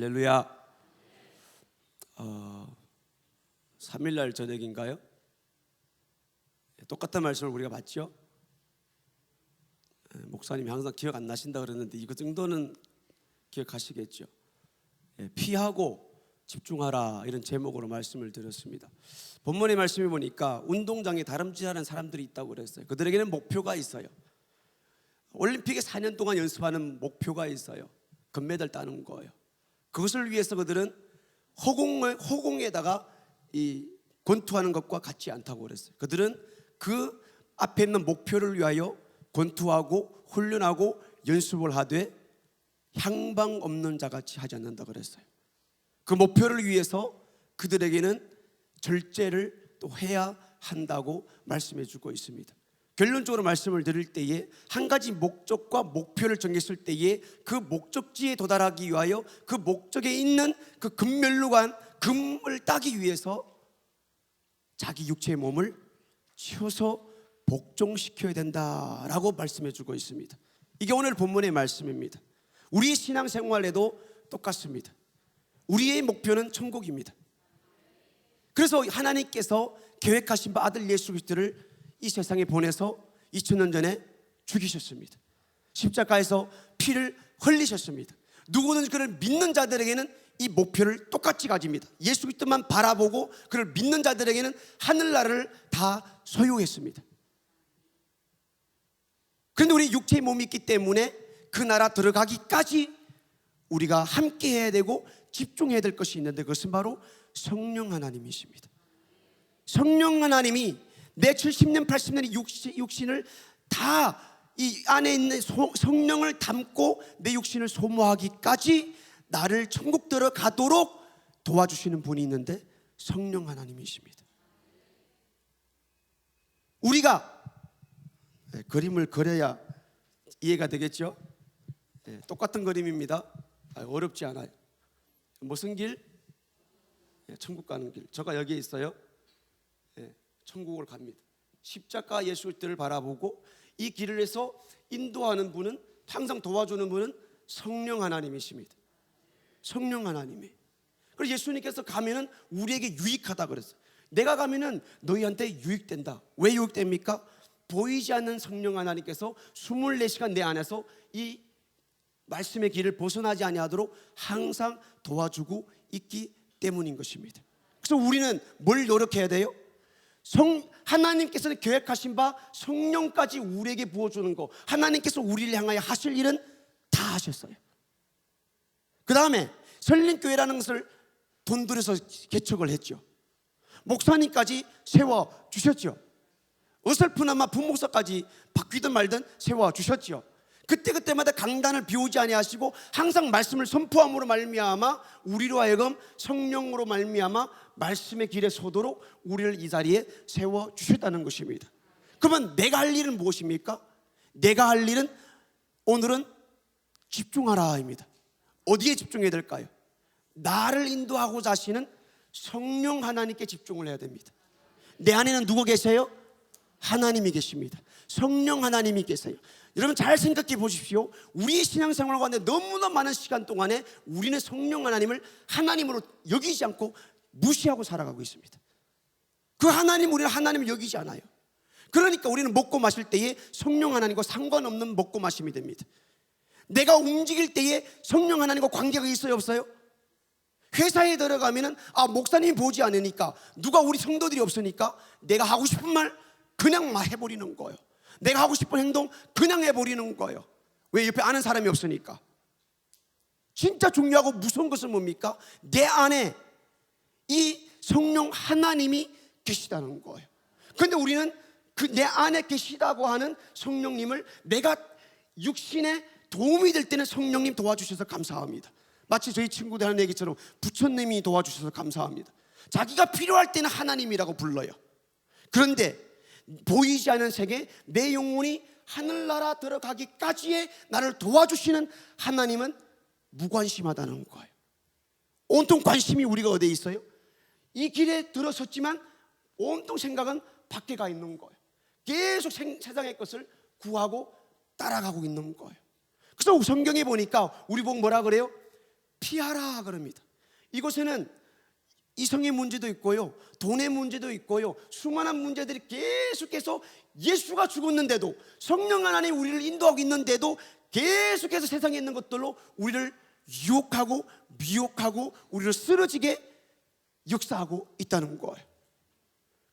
할렐루야. 3일날 저녁인가요? 똑같은 말씀을 우리가 봤죠. 목사님이 항상 기억 안 나신다 그러는데 이거 정도는 기억하시겠죠. 피하고 집중하라, 이런 제목으로 말씀을 드렸습니다. 본문의 말씀을 보니까 운동장에 다름질하는 사람들이 있다고 그랬어요. 그들에게는 목표가 있어요. 올림픽에 4년 동안 연습하는 목표가 있어요. 금메달 따는 거예요. 그것을 위해서 그들은 허공에다가 이 권투하는 것과 같지 않다고 그랬어요. 그들은 그 앞에 있는 목표를 위하여 권투하고 훈련하고 연습을 하되 향방 없는 자같이 하지 않는다고 그랬어요. 그 목표를 위해서 그들에게는 절제를 또 해야 한다고 말씀해 주고 있습니다. 결론적으로 말씀을 드릴 때에 한 가지 목적과 목표를 정했을 때에 그 목적지에 도달하기 위하여 그 목적에 있는 그 금면류관 금을 따기 위해서 자기 육체의 몸을 치워서 복종시켜야 된다라고 말씀해 주고 있습니다. 이게 오늘 본문의 말씀입니다. 우리 신앙생활에도 똑같습니다. 우리의 목표는 천국입니다. 그래서 하나님께서 계획하신 바 아들 예수 그리스도를 이 세상에 보내서 2000년 전에 죽이셨습니다. 십자가에서 피를 흘리셨습니다. 누구든지 그를 믿는 자들에게는 이 목표를 똑같이 가집니다. 예수 그리스도만 바라보고 그를 믿는 자들에게는 하늘나라를 다 소유했습니다. 그런데 우리 육체의 몸이 있기 때문에 그 나라 들어가기까지 우리가 함께 해야 되고 집중해야 될 것이 있는데 그것은 바로 성령 하나님이십니다. 성령 하나님이 내 70년 80년의 육신을 다 이 안에 있는 성령을 담고 내 육신을 소모하기까지 나를 천국 들어가도록 도와주시는 분이 있는데 성령 하나님이십니다. 우리가 그림을 그려야 이해가 되겠죠? 똑같은 그림입니다. 어렵지 않아요. 무슨 길? 천국 가는 길. 저가 여기에 있어요. 천국을 갑니다. 십자가 예수 그리스도를 바라보고 이 길을 해서 인도하는 분은, 항상 도와주는 분은 성령 하나님이십니다. 성령 하나님이. 그래서 예수님께서 가면은 우리에게 유익하다 그랬어요. 내가 가면은 너희한테 유익된다. 왜 유익됩니까? 보이지 않는 성령 하나님께서 24시간 내 안에서 이 말씀의 길을 벗어나지 아니하도록 항상 도와주고 있기 때문인 것입니다. 그래서 우리는 뭘 노력해야 돼요? 하나님께서 계획하신 바 성령까지 우리에게 부어주는 거, 하나님께서 우리를 향하여 하실 일은 다 하셨어요. 그 다음에 설린교회라는 것을 돈 들여서 개척을 했죠. 목사님까지 세워주셨죠. 어설프나마 부목사까지 바뀌든 말든 세워주셨죠. 그때마다 강단을 비우지 아니하시고 항상 말씀을 선포함으로 말미암아 우리로 하여금 성령으로 말미암아 말씀의 길에 서도록 우리를 이 자리에 세워주셨다는 것입니다. 그러면 내가 할 일은 무엇입니까? 내가 할 일은 오늘은 집중하라입니다. 어디에 집중해야 될까요? 나를 인도하고자 하시는 성령 하나님께 집중을 해야 됩니다. 내 안에는 누구 계세요? 하나님이 계십니다. 성령 하나님이 계세요. 여러분 잘 생각해 보십시오. 우리의 신앙생활 가운데 너무나 많은 시간 동안에 우리는 성령 하나님을 하나님으로 여기지 않고 무시하고 살아가고 있습니다. 그 하나님, 우리는 하나님을 여기지 않아요. 그러니까 우리는 먹고 마실 때에 성령 하나님과 상관없는 먹고 마심이 됩니다. 내가 움직일 때에 성령 하나님과 관계가 있어요, 없어요? 회사에 들어가면은 목사님이 보지 않으니까, 누가 우리 성도들이 없으니까 내가 하고 싶은 말 그냥 막 해버리는 거예요. 내가 하고 싶은 행동 그냥 해버리는 거예요. 왜? 옆에 아는 사람이 없으니까. 진짜 중요하고 무서운 것은 뭡니까? 내 안에 이 성령 하나님이 계시다는 거예요. 그런데 우리는 그 내 안에 계시다고 하는 성령님을, 내가 육신에 도움이 될 때는 성령님 도와주셔서 감사합니다. 마치 저희 친구들 하는 얘기처럼 부처님이 도와주셔서 감사합니다. 자기가 필요할 때는 하나님이라고 불러요. 그런데 보이지 않는 세계, 내 영혼이 하늘나라 들어가기까지의 나를 도와주시는 하나님은 무관심하다는 거예요. 온통 관심이 우리가 어디에 있어요? 이 길에 들어섰지만 온통 생각은 밖에 가 있는 거예요. 계속 세상의 것을 구하고 따라가고 있는 거예요. 그래서 성경에 보니까 우리 보고 뭐라 그래요? 피하라 그럽니다. 이곳에는 이성의 문제도 있고요, 돈의 문제도 있고요, 수많은 문제들이 계속해서 예수가 죽었는데도, 성령 하나님 우리를 인도하고 있는데도 계속해서 세상에 있는 것들로 우리를 유혹하고 미혹하고 우리를 쓰러지게 역사하고 있다는 거예요.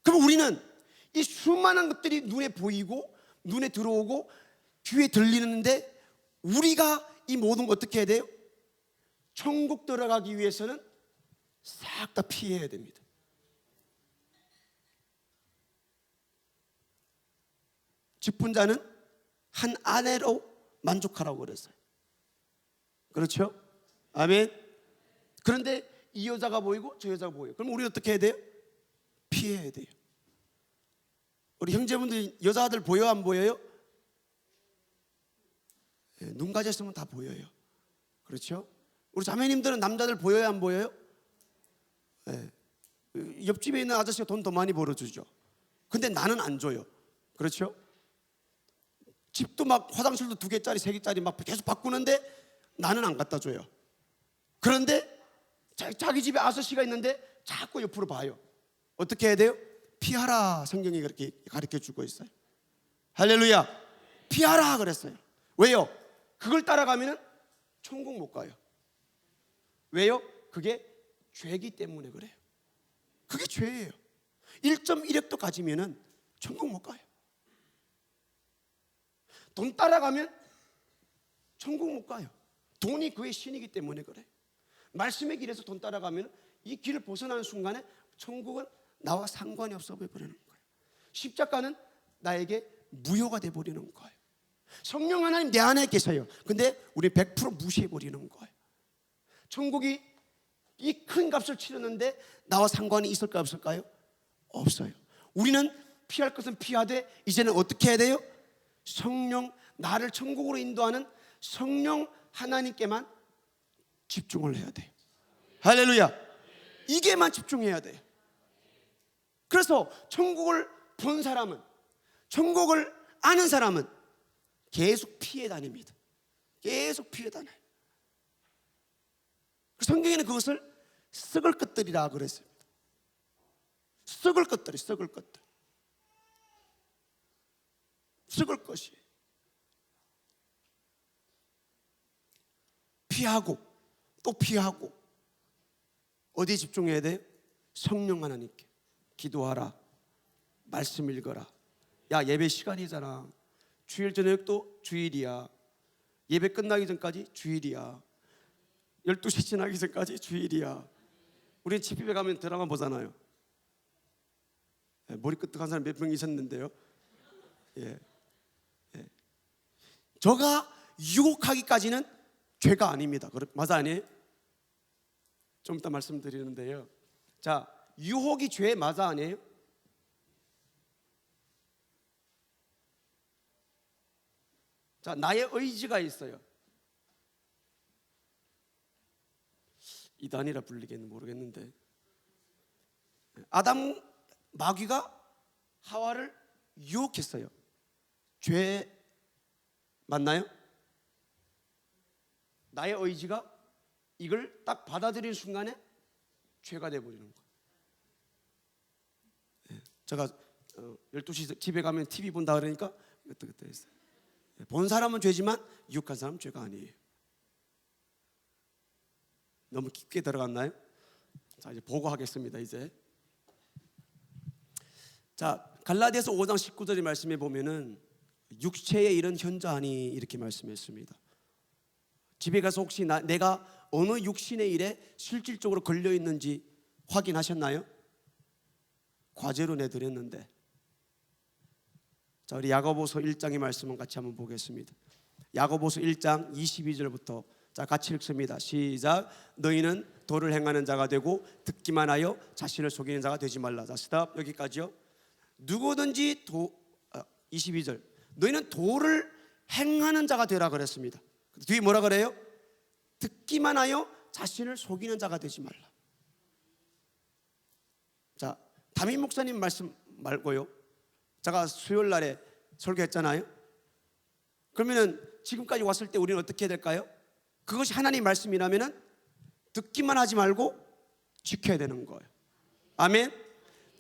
그럼 우리는 이 수많은 것들이 눈에 보이고 눈에 들어오고 귀에 들리는데, 우리가 이 모든 거 어떻게 해야 돼요? 천국 들어가기 위해서는 싹 다 피해야 됩니다. 직분자는 한 아내로 만족하라고 그랬어요. 그렇죠? 아멘. 그런데 이 여자가 보이고 저 여자가 보여요. 그럼 우리 어떻게 해야 돼요? 피해야 돼요. 우리 형제분들 여자들 보여 안 보여요? 네, 눈 가졌으면 다 보여요. 그렇죠? 우리 자매님들은 남자들 보여요 안 보여요? 네. 옆집에 있는 아저씨가 돈 더 많이 벌어주죠. 근데 나는 안 줘요. 그렇죠? 집도 막 화장실도 2개짜리 3개짜리 막 계속 바꾸는데 나는 안 갖다 줘요. 그런데 자기 집에 아저씨가 있는데 자꾸 옆으로 봐요. 어떻게 해야 돼요? 피하라. 성경이 그렇게 가르쳐 주고 있어요. 할렐루야. 피하라 그랬어요. 왜요? 그걸 따라가면 천국 못 가요. 왜요? 그게 죄이기 때문에 그래요. 그게 죄예요. 1.1억도 가지면 천국 못 가요. 돈 따라가면 천국 못 가요. 돈이 그의 신이기 때문에 그래요. 말씀의 길에서 돈 따라가면 이 길을 벗어나는 순간에 천국은 나와 상관이 없어 버리는 거예요. 십자가는 나에게 무효가 돼버리는 거예요. 성령 하나님 내 안에 계세요. 근데 우리 100% 무시해버리는 거예요. 천국이 이 큰 값을 치렀는데 나와 상관이 있을까요 없을까요? 없어요. 우리는 피할 것은 피하되 이제는 어떻게 해야 돼요? 성령, 나를 천국으로 인도하는 성령 하나님께만 집중을 해야 돼요. 할렐루야. 이게만 집중해야 돼요. 그래서 천국을 본 사람은, 천국을 아는 사람은 계속 피해 다닙니다. 계속 피해 다녀요. 성경에는 그것을 썩을 것들이라 그랬습니다. 썩을 것들이, 썩을 것들, 썩을 것이. 피하고 또 피하고. 어디에 집중해야 돼요? 성령 하나님께 기도하라, 말씀 읽어라. 야, 예배 시간이잖아. 주일 저녁도 주일이야. 예배 끝나기 전까지 주일이야. 12시 지나기 전까지 주일이야. 우리 집에 가면 드라마 보잖아요. 머리 끄떡한 사람 몇 명 있었는데요. 예. 예. 저가 유혹하기까지는 죄가 아닙니다. 맞아 아니에요? 좀 이따 말씀드리는데요. 자, 유혹이 죄 맞아 아니에요? 자, 나의 의지가 있어요. 이단이라 불리겠는 모르겠는데, 아담 마귀가 하와를 유혹했어요. 죄 맞나요? 나의 의지가 이걸 딱 받아들이는 순간에 죄가 돼버리는 거예요. 제가 12시 집에 가면 TV 본다 그러니까 그때 했어요. 본 사람은 죄지만 유혹한 사람은 죄가 아니에요. 너무 깊게 들어갔나요? 자, 이제 보고하겠습니다. 이제 자, 갈라디아서 5장 19절의 말씀에 보면은 육체의 일은 현저하니 이렇게 말씀했습니다. 집에 가서 혹시 내가 어느 육신의 일에 실질적으로 걸려 있는지 확인하셨나요? 과제로 내드렸는데. 자, 우리 야고보서 1장의 말씀을 같이 한번 보겠습니다. 야고보서 1장 22절부터 자, 같이 읽습니다. 시작. 너희는 도를 행하는 자가 되고 듣기만 하여 자신을 속이는 자가 되지 말라. 자, 스탑. 여기까지요. 누구든지 22절. 너희는 도를 행하는 자가 되라 그랬습니다. 뒤에 뭐라 그래요? 듣기만 하여 자신을 속이는 자가 되지 말라. 자, 담임 목사님 말씀 말고요. 제가 수요일 날에 설교했잖아요. 그러면은 지금까지 왔을 때 우리는 어떻게 해야 될까요? 그것이 하나님 말씀이라면은 듣기만 하지 말고 지켜야 되는 거예요. 아멘.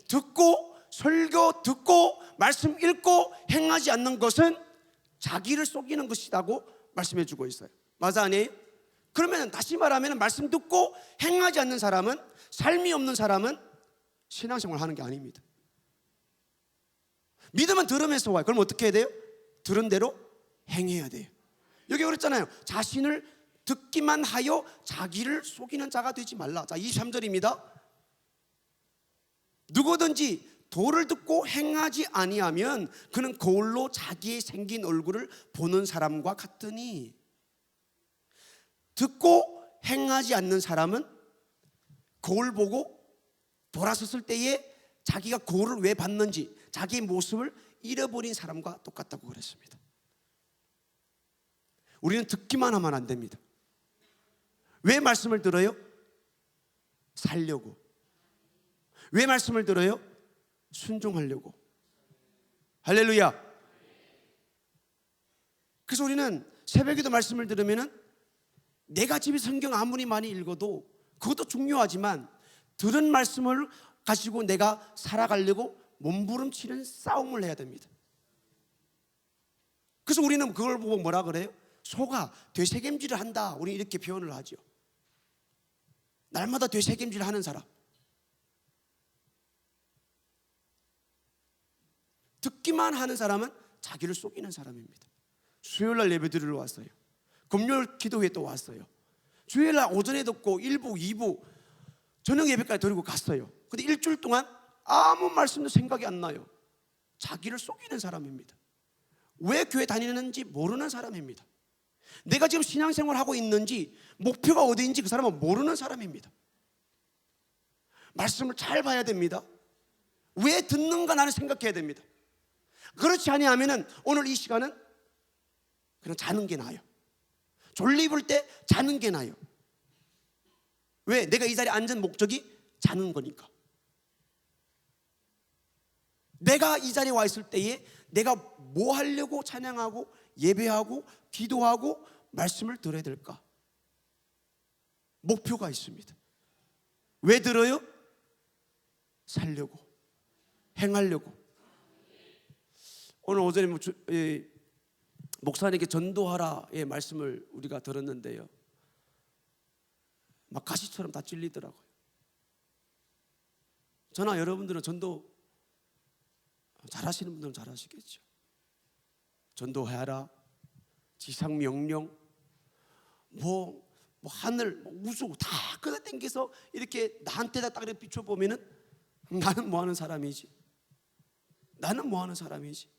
듣고 설교 듣고 말씀 읽고 행하지 않는 것은 자기를 속이는 것이라고 말씀해 주고 있어요. 맞아 아니에요? 그러면 다시 말하면 말씀 듣고 행하지 않는 사람은, 삶이 없는 사람은 신앙생활 하는 게 아닙니다. 믿음은 들으면서 와요. 그럼 어떻게 해야 돼요? 들은 대로 행해야 돼요. 여기 그랬잖아요. 자신을 듣기만 하여 자기를 속이는 자가 되지 말라. 자, 23절입니다. 누구든지 도를 듣고 행하지 아니하면 그는 거울로 자기의 생긴 얼굴을 보는 사람과 같으니, 듣고 행하지 않는 사람은 거울 보고 돌아섰을 때에 자기가 거울을 왜 봤는지 자기의 모습을 잃어버린 사람과 똑같다고 그랬습니다. 우리는 듣기만 하면 안 됩니다. 왜 말씀을 들어요? 살려고. 왜 말씀을 들어요? 순종하려고. 할렐루야. 그래서 우리는 새벽에도 말씀을 들으면은 내가 집에 성경 아무리 많이 읽어도 그것도 중요하지만 들은 말씀을 가지고 내가 살아가려고 몸부림치는 싸움을 해야 됩니다. 그래서 우리는 그걸 보고 뭐라 그래요? 소가 되새김질을 한다. 우리 이렇게 표현을 하죠. 날마다 되새김질을 하는 사람. 듣기만 하는 사람은 자기를 속이는 사람입니다. 수요일날 예배 드리러 왔어요. 금요일 기도회 또 왔어요. 주일날 오전에 듣고 1부, 2부 저녁 예배까지 드리고 갔어요. 근데 일주일 동안 아무 말씀도 생각이 안 나요. 자기를 속이는 사람입니다. 왜 교회 다니는지 모르는 사람입니다. 내가 지금 신앙생활을 하고 있는지 목표가 어디인지 그 사람은 모르는 사람입니다. 말씀을 잘 봐야 됩니다. 왜 듣는가 나는 생각해야 됩니다. 그렇지 아니하면 오늘 이 시간은 그냥 자는 게 나아요. 졸립을 때 자는 게 나아요. 왜? 내가 이 자리에 앉은 목적이 자는 거니까. 내가 이 자리에 와 있을 때에 내가 뭐 하려고 찬양하고 예배하고 기도하고 말씀을 들어야 될까? 목표가 있습니다. 왜 들어요? 살려고, 행하려고. 오늘 오전에 목사님께 전도하라의 말씀을 우리가 들었는데요, 막 가시처럼 다 찔리더라고요. 저나 여러분들은 전도 잘하시는 분들은 잘하시겠죠. 전도하라, 지상명령, 뭐 하늘, 우주 다 끌어당겨서 이렇게 나한테다 딱 이렇게 비춰보면은 나는 뭐 하는 사람이지? 나는 뭐 하는 사람이지?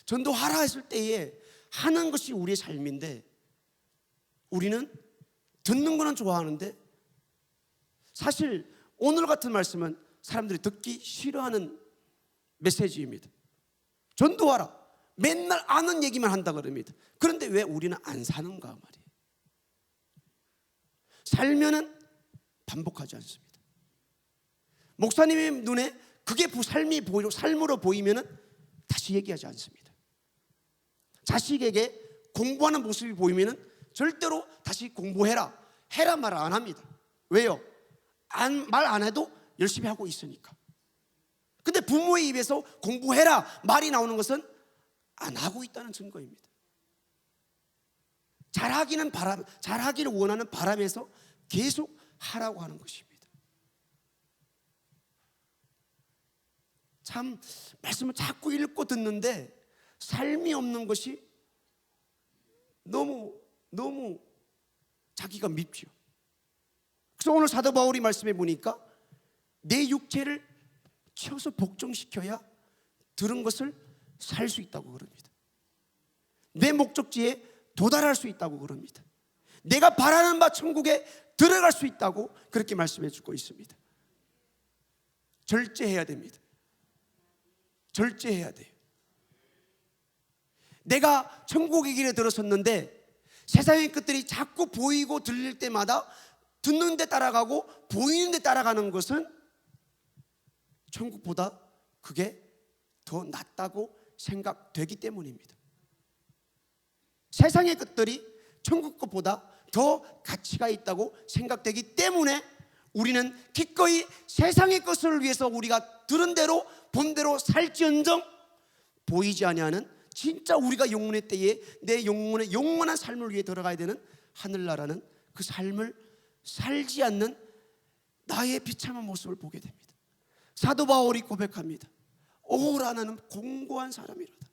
전도하라 했을 때에 하는 것이 우리의 삶인데 우리는 듣는 거는 좋아하는데 사실 오늘 같은 말씀은 사람들이 듣기 싫어하는 메시지입니다. 전도하라. 맨날 아는 얘기만 한다 그럽니다. 그런데 왜 우리는 안 사는가 말이에요. 살면은 반복하지 않습니다. 목사님의 눈에 그게 삶으로 보이면은 다시 얘기하지 않습니다. 자식에게 공부하는 모습이 보이면은 절대로 다시 공부해라, 해라 말 안 합니다. 왜요? 말 안 해도 열심히 하고 있으니까. 근데 부모의 입에서 공부해라 말이 나오는 것은 안 하고 있다는 증거입니다. 잘하기를 원하는 바람에서 계속 하라고 하는 것입니다. 참 말씀을 자꾸 읽고 듣는데 삶이 없는 것이 너무 자기가 밉죠. 그래서 오늘 사도 바울이 말씀해 보니까 내 육체를 쳐서 복종시켜야 들은 것을 살 수 있다고 그럽니다. 내 목적지에 도달할 수 있다고 그럽니다. 내가 바라는 바 천국에 들어갈 수 있다고 그렇게 말씀해 주고 있습니다. 절제해야 됩니다. 절제해야 돼요. 내가 천국의 길에 들어섰는데 세상의 것들이 자꾸 보이고 들릴 때마다 듣는 데 따라가고 보이는 데 따라가는 것은 천국보다 그게 더 낫다고 생각되기 때문입니다. 세상의 것들이 천국 것보다 더 가치가 있다고 생각되기 때문에 우리는 기꺼이 세상의 것을 위해서 우리가 들은 대로 본 대로 살지언정 보이지 아니하는 진짜 우리가 영혼의 때에 내 영혼의 영원한 삶을 위해 들어가야 되는 하늘나라는 그 삶을 살지 않는 나의 비참한 모습을 보게 됩니다. 사도 바울이 고백합니다. 오호라 나는 공고한 사람이로다.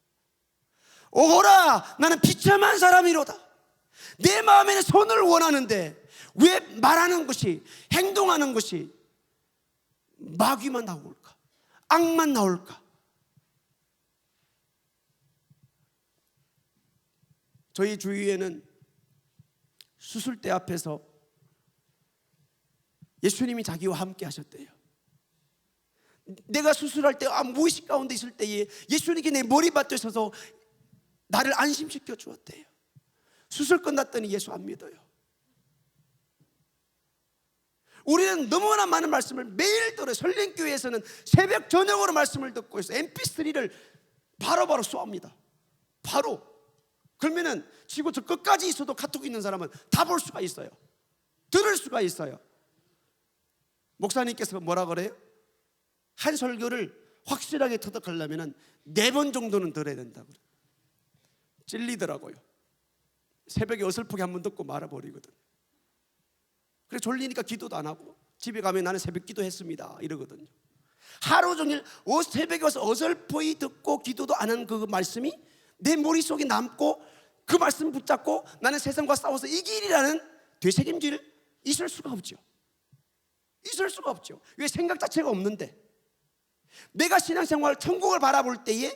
오호라 나는 비참한 사람이로다. 내 마음에는 선을 원하는데 왜 말하는 것이, 행동하는 것이 마귀만 나올까? 악만 나올까? 저희 주위에는 수술대 앞에서 예수님이 자기와 함께 하셨대요. 내가 수술할 때 무의식 가운데 있을 때에 예수님이 내 머리맡에 서서 나를 안심시켜 주었대요. 수술 끝났더니 예수 안 믿어요. 우리는 너무나 많은 말씀을 매일 들어요. 설린교회에서는 새벽 저녁으로 말씀을 듣고 있어요. mp3를 바로바로 쏘합니다. 바로. 그러면은 지구 저 끝까지 있어도 카톡 있는 사람은 다 볼 수가 있어요. 들을 수가 있어요. 목사님께서 뭐라 그래요? 한 설교를 확실하게 터득하려면 4번 정도는 들어야 된다고 그래요. 찔리더라고요. 새벽에 어설프게 한번 듣고 말아버리거든. 그래 졸리니까 기도도 안 하고 집에 가면 나는 새벽 기도했습니다 이러거든요. 하루 종일 새벽에 와서 어설프게 듣고 기도도 안 하는 그 말씀이 내 머릿속에 남고 그 말씀 붙잡고 나는 세상과 싸워서 이길이라는 되새김질 있을 수가 없죠. 있을 수가 없죠. 왜? 생각 자체가 없는데. 내가 신앙생활 천국을 바라볼 때에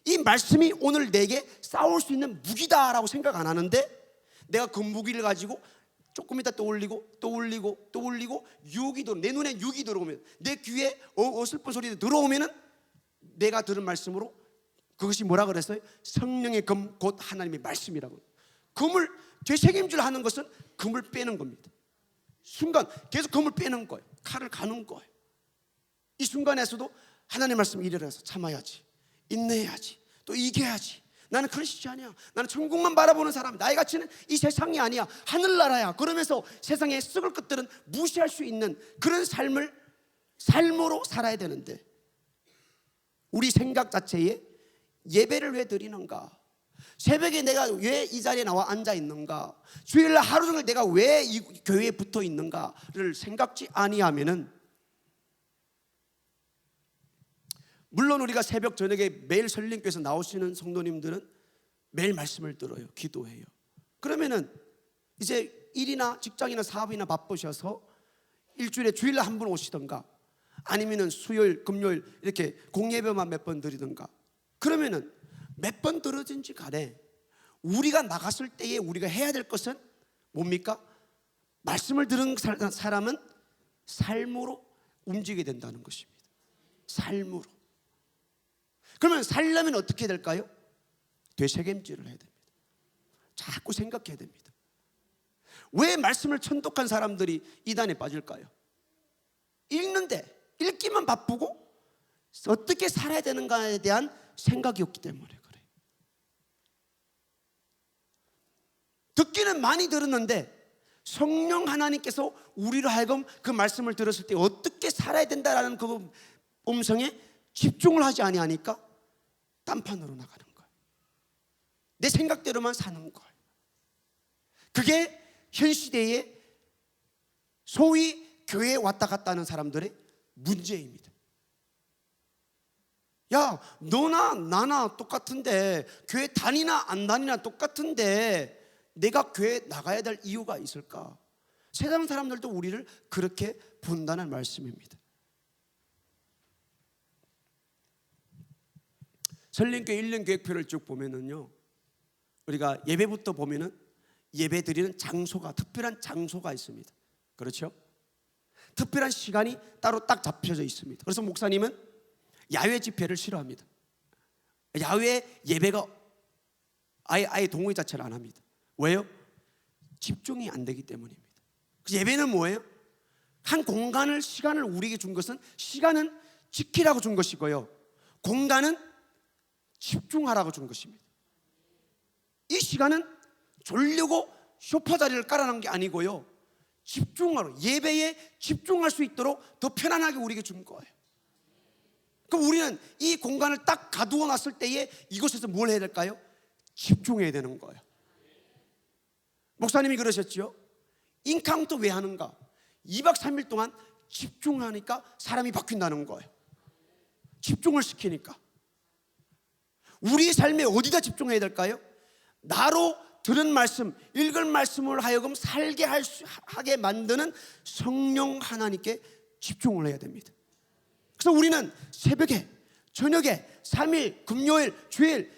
이 말씀이 오늘 내게 싸울 수 있는 무기다라고 생각 안 하는데 내가 그 무기를 가지고 조금 이따 또 올리고 또 올리고 또 올리고 유기도 내 눈에 유기 들어오면 내 귀에 어설픈 소리 들어오면은 내가 들은 말씀으로 그것이 뭐라 그랬어요? 성령의 금 곧 하나님의 말씀이라고. 금을 되새김질 하는 것은 금을 빼는 겁니다. 순간 계속 금을 빼는 거예요. 칼을 가는 거예요. 이 순간에서도 하나님의 말씀 이래라서 참아야지, 인내해야지, 또 이겨야지. 나는 크리스찬이 아니야. 나는 천국만 바라보는 사람. 나의 가치는 이 세상이 아니야. 하늘나라야. 그러면서 세상의 썩을 것들은 무시할 수 있는 그런 삶으로 살아야 되는데 우리 생각 자체에 예배를 왜 드리는가? 새벽에 내가 왜 이 자리에 나와 앉아 있는가? 주일날 하루 종일 내가 왜 이 교회에 붙어 있는가를 생각지 아니하면은 물론 우리가 새벽 저녁에 매일 설린교회에서 나오시는 성도님들은 매일 말씀을 들어요. 기도해요. 그러면은 이제 일이나 직장이나 사업이나 바쁘셔서 일주일에 주일날 한 번 오시던가 아니면은 수요일, 금요일 이렇게 공예배만 몇 번 드리던가 그러면은 몇 번 들어든지 간에 우리가 나갔을 때에 우리가 해야 될 것은 뭡니까? 말씀을 들은 사람은 삶으로 움직이게 된다는 것입니다. 삶으로. 그러면 살려면 어떻게 될까요? 되새김질을 해야 됩니다. 자꾸 생각해야 됩니다. 왜 말씀을 천독한 사람들이 이단에 빠질까요? 읽기만 바쁘고 어떻게 살아야 되는가에 대한 생각이 없기 때문에 그래요. 듣기는 많이 들었는데 성령 하나님께서 우리로 하여금 그 말씀을 들었을 때 어떻게 살아야 된다라는 그 음성에 집중을 하지 아니하니까 딴판으로 나가는 거예요. 내 생각대로만 사는 거예요. 그게 현 시대에 소위 교회에 왔다 갔다 하는 사람들의 문제입니다. 야, 너나 나나 똑같은데 교회 다니나 안 다니나 똑같은데 내가 교회 나가야 될 이유가 있을까? 세상 사람들도 우리를 그렇게 본다는 말씀입니다. 설린교회 1년 계획표를 쭉 보면은요, 우리가 예배부터 보면은 예배 드리는 장소가, 특별한 장소가 있습니다. 그렇죠? 특별한 시간이 따로 딱 잡혀져 있습니다. 그래서 목사님은 야외 집회를 싫어합니다. 야외 예배가 아예 동의 자체를 안 합니다. 왜요? 집중이 안 되기 때문입니다. 예배는 뭐예요? 한 공간을, 시간을 우리에게 준 것은 시간은 지키라고 준 것이고요, 공간은 집중하라고 준 것입니다. 이 시간은 졸려고 소파 자리를 깔아놓은 게 아니고요, 집중하러, 예배에 집중할 수 있도록 더 편안하게 우리에게 준 거예요. 그럼 우리는 이 공간을 딱 가두어 놨을 때에 이곳에서 뭘 해야 될까요? 집중해야 되는 거예요. 목사님이 그러셨죠. 인카운트 왜 하는가? 2박 3일 동안 집중하니까 사람이 바뀐다는 거예요. 집중을 시키니까. 우리의 삶에 어디다 집중해야 될까요? 나로 들은 말씀, 읽은 말씀을 하여금 살게 하게 만드는 성령 하나님께 집중을 해야 됩니다. 그래서 우리는 새벽에, 저녁에, 3일, 금요일, 주일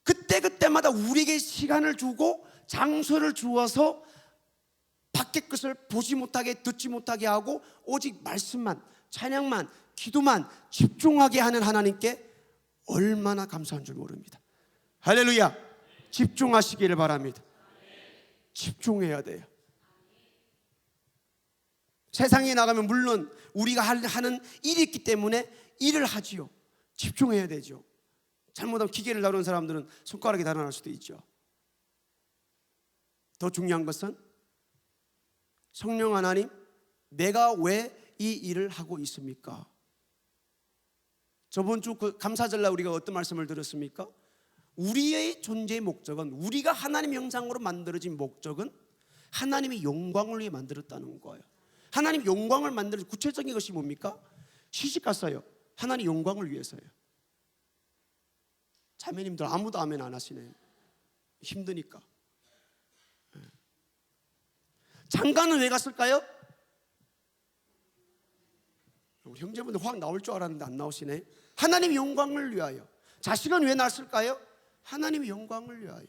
그때그때마다 우리에게 시간을 주고 장소를 주어서 밖의 것을 보지 못하게, 듣지 못하게 하고 오직 말씀만, 찬양만, 기도만 집중하게 하는 하나님께 얼마나 감사한 줄 모릅니다. 할렐루야. 집중하시기를 바랍니다. 집중해야 돼요. 세상에 나가면 물론 우리가 하는 일이 있기 때문에 일을 하지요. 집중해야 되죠. 잘못하면 기계를 다루는 사람들은 손가락이 달아날 수도 있죠. 더 중요한 것은 성령 하나님, 내가 왜 이 일을 하고 있습니까? 저번 주 그 감사절날 우리가 어떤 말씀을 들었습니까? 우리의 존재의 목적은, 우리가 하나님 형상으로 만들어진 목적은 하나님의 영광을 위해 만들었다는 거예요. 하나님 영광을 만드는 구체적인 것이 뭡니까? 시집 갔어요. 하나님 영광을 위해서요. 자매님들 아무도 아멘 안 하시네요. 힘드니까. 장가는 왜 갔을까요? 우리 형제분들 확 나올 줄 알았는데 안 나오시네. 하나님 영광을 위하여. 자식은 왜 낳았을까요? 하나님의 영광을 위하여.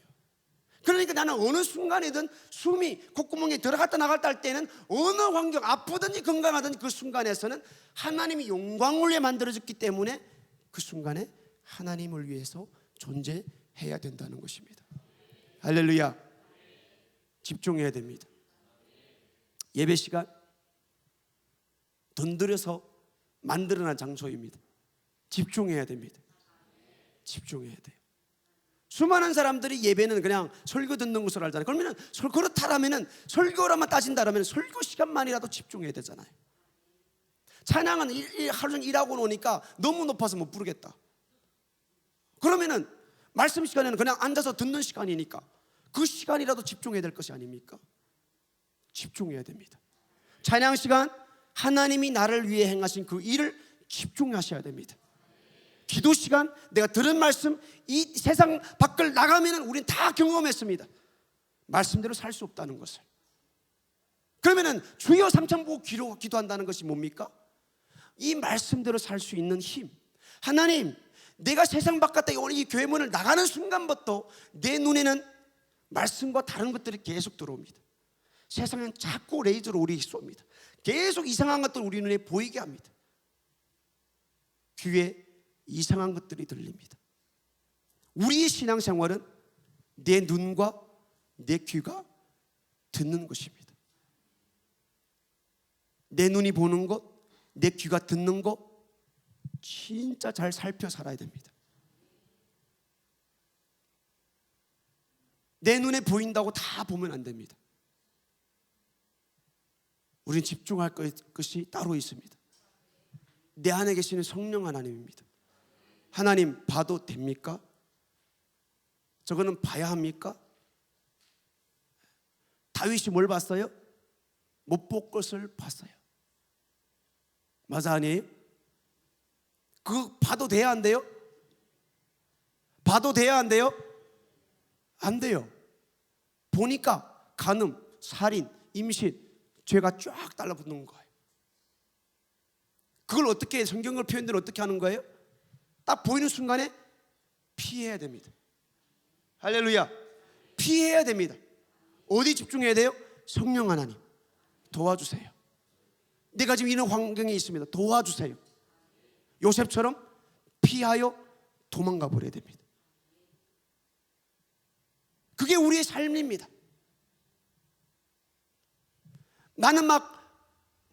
그러니까 나는 어느 순간이든 숨이 콧구멍에 들어갔다 나갔다 할 때는 어느 환경, 아프든지 건강하든지 그 순간에서는 하나님의 영광을 위해 만들어졌기 때문에 그 순간에 하나님을 위해서 존재해야 된다는 것입니다. 할렐루야. 집중해야 됩니다. 예배 시간 돈 들여서 만들어낸 장소입니다. 집중해야 됩니다. 집중해야 돼요. 수많은 사람들이 예배는 그냥 설교 듣는 것으로 알잖아요. 그러면 그렇다라면 설교라만 따진다라면 설교 시간만이라도 집중해야 되잖아요. 찬양은 하루 종일 일하고 노니까 너무 높아서 못 부르겠다. 그러면은 말씀 시간에는 그냥 앉아서 듣는 시간이니까 그 시간이라도 집중해야 될 것이 아닙니까? 집중해야 됩니다. 찬양 시간, 하나님이 나를 위해 행하신 그 일을 집중하셔야 됩니다. 기도 시간, 내가 들은 말씀, 이 세상 밖을 나가면 우리는 다 경험했습니다. 말씀대로 살 수 없다는 것을. 그러면은 주여 삼천 보고 기도한다는 것이 뭡니까? 이 말씀대로 살 수 있는 힘. 하나님, 내가 세상 바깥에 오늘 이 교회 문을 나가는 순간부터 내 눈에는 말씀과 다른 것들이 계속 들어옵니다. 세상은 자꾸 레이저로 우리에게 쏩니다. 계속 이상한 것들 우리 눈에 보이게 합니다. 귀에 이상한 것들이 들립니다. 우리의 신앙생활은 내 눈과 내 귀가 듣는 것입니다. 내 눈이 보는 것, 내 귀가 듣는 것 진짜 잘 살펴 살아야 됩니다. 내 눈에 보인다고 다 보면 안 됩니다. 우리는 집중할 것이 따로 있습니다. 내 안에 계시는 성령 하나님입니다. 하나님 봐도 됩니까? 저거는 봐야 합니까? 다윗이 뭘 봤어요? 못 볼 것을 봤어요. 맞아 아니에요? 그거 봐도 돼야 안 돼요? 봐도 돼야 안 돼요? 안 돼요. 보니까 간음, 살인, 임신, 죄가 쫙 달라붙는 거예요. 그걸 어떻게, 성경을 표현대로 어떻게 하는 거예요? 딱 보이는 순간에 피해야 됩니다. 할렐루야. 피해야 됩니다. 어디 집중해야 돼요? 성령 하나님 도와주세요. 내가 지금 이런 환경에 있습니다. 도와주세요. 요셉처럼 피하여 도망가 버려야 됩니다. 그게 우리의 삶입니다. 나는 막